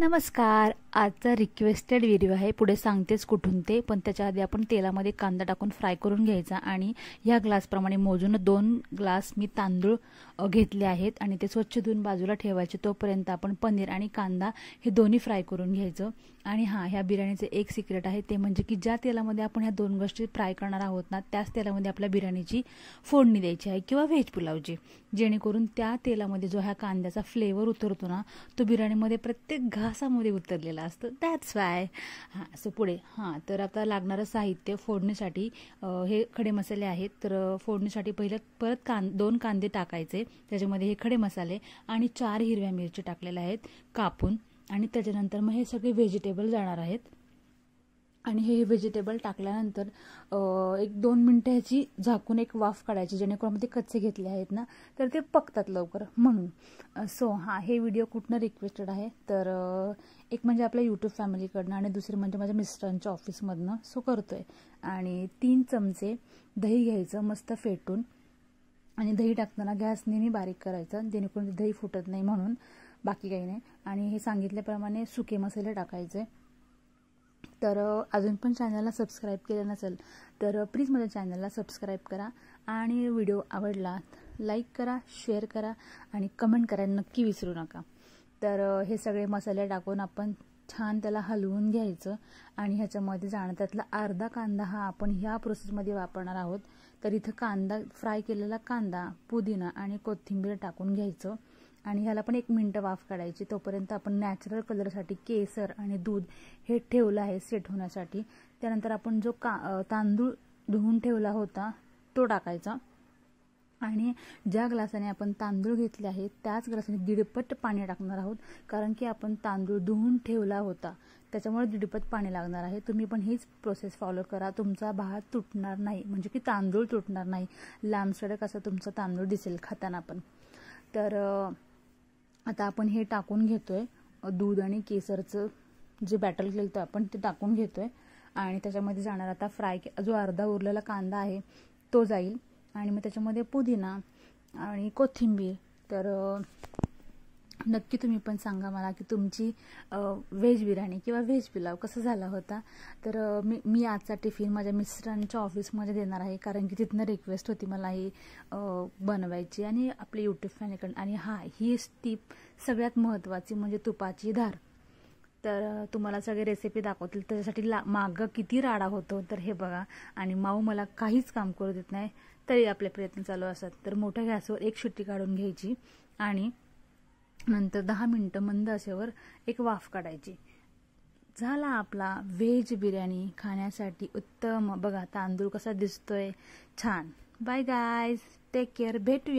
नमस्कार. आजचा requested video आहे. पुढे सांगतेच कुठून ते, पण त्याच्या आधी आपण तेलामध्ये कांदा टाकून फ्राय करून घ्यायचा. आणि ह्या ग्लासप्रमाणे मोजून 2 ग्लास मी तांदूळ घेतले आहेत आणि ते स्वच्छ धुवून बाजूला ठेवायचे. तोपर्यंत आपण पनीर आणि कांदा हे दोन्ही फ्राय करून घ्यायचं. आणि ह्या बिर्याणीचे एक सिक्रेट आहे, ते म्हणजे की ज्या तेलामध्ये आपण ह्या 2 गोष्टी फ्राय करणार आहोत ना, त्याच तेलामध्ये आपल्या बिर्याणीची फोडणी द्यायची आहे किंवा व्हेज पुलावची, जेणेकरून त्या तेलामध्ये जो ह्या कांद्याचा फ्लेवर उतरतो ना, तो बिर्याणीमध्ये प्रत्येक घासामध्ये उतरलेला असतो. That's why. सो पुढे तर आता लागणारं साहित्य फोडणीसाठी हे खडे मसाले आहेत. तर फोडणीसाठी परत 2 कांदे टाकायचे, त्याच्यामध्ये हे खडे मसाले आणि 4 हिरव्या मिरची टाकलेल्या आहेत कापून. आणि त्याच्यानंतर मग हे सगळे व्हेजिटेबल जाणार आहेत. आणि हे व्हेजिटेबल टाकल्यानंतर 1-2 मिनटं ह्याची झाकून एक वाफ काढायची, जेणेकरून ते कच्चे घेतले आहेत ना, तर ते पकतात लवकर म्हणून. सो हे व्हिडिओ कुठनं रिक्वेस्टेड आहे, तर एक म्हणजे आपल्या यूट्यूब फॅमिलीकडनं आणि दुसरी म्हणजे माझ्या मिस्टरांच्या ऑफिसमधनं. सो करतोय. आणि 3 चमचे दही घ्यायचं मस्त फेटून. आणि दही टाकताना गॅस नेहमी बारीक करायचा, जेणेकरून दही फुटत नाही म्हणून, बाकी काही नाही. आणि हे सांगितल्याप्रमाणे सुके मसाले टाकायचे. तर अजून पण चॅनलला सबस्क्राईब केलं नसेल तर प्लीज माझ्या चॅनलला सबस्क्राईब करा. आणि व्हिडिओ आवडला लाईक करा, शेअर करा आणि कमेंट करायला नक्की विसरू नका. तर हे सगळे मसाले टाकून आपण छान त्याला हलवून घ्यायचं. आणि ह्याच्यामध्ये जाणं त्यातला अर्धा कांदा आपण ह्या प्रोसेसमध्ये वापरणार आहोत. तर इथं फ्राय केलेला कांदा, पुदिना आणि कोथिंबीर टाकून घ्यायचं. आणि ह्याला पण 1 मिनिट वाफ काढायची. तोपर्यंत आपण नॅचरल कलरसाठी केसर आणि दूध हे ठेवलं आहे सेट होण्यासाठी. त्यानंतर आपण जो तांदूळ धुवून ठेवला होता तो टाकायचा. आणि ज्या ग्लासाने आपण तांदूळ घेतले आहेत त्याच ग्लासाने 1.5 पट पाणी टाकणार आहोत, कारण की आपण तांदूळ धुवून ठेवला होता, त्याच्यामुळे 1.5 पट पाणी लागणार आहे. तुम्ही पण हीच प्रोसेस फॉलो करा. तुमचा भात तुटणार नाही, म्हणजे की तांदूळ तुटणार नाही. लांबसडक असा तुमचा तांदूळ दिसेल खाताना पण. तर आता आपण हे टाकून घेतोय, दूध आणि केसरचं जे बॅटर केलं होतं आपण ते टाकून घेतोय. आणि त्याच्यामध्ये जाणार आता फ्राय जो अर्धा उरलेला कांदा आहे तो जाईल. आणि मग त्याच्यामध्ये पुदिना आणि कोथिंबीर. तर नक्की तुम्ही पण सांगा मला की तुमची व्हेज बिर्याणी किंवा व्हेज पुलाव कसा झाला होता. तर मी आजचा टिफिन माझ्या मिस्टरांच्या ऑफिसमध्ये देणार आहे, कारण की तिथनं रिक्वेस्ट होती मला ही बनवायची आणि आपल्या यूट्यूब फॅमिलीकडून. आणि ही टिप सगळ्यात महत्त्वाची म्हणजे तुपाची धार. तर तुम्हाला सगळे रेसिपी दाखवतील, त्याच्यासाठी मागं किती राडा होतो तर हे बघा. आणि माऊ मला काहीच काम करू देत नाही, तरी आपले प्रयत्न चालू असतात. तर मोठ्या गॅसवर 1 शिट्टी काढून घ्यायची आणि नंतर 10 मिनिटं मंद आचेवर एक वाफ काढायची. झाला आपला व्हेज बिर्याणी खाण्यासाठी उत्तम. बघा तांदूळ कसा दिसतोय, छान. बाय गायज, टेक केअर, भेटूया.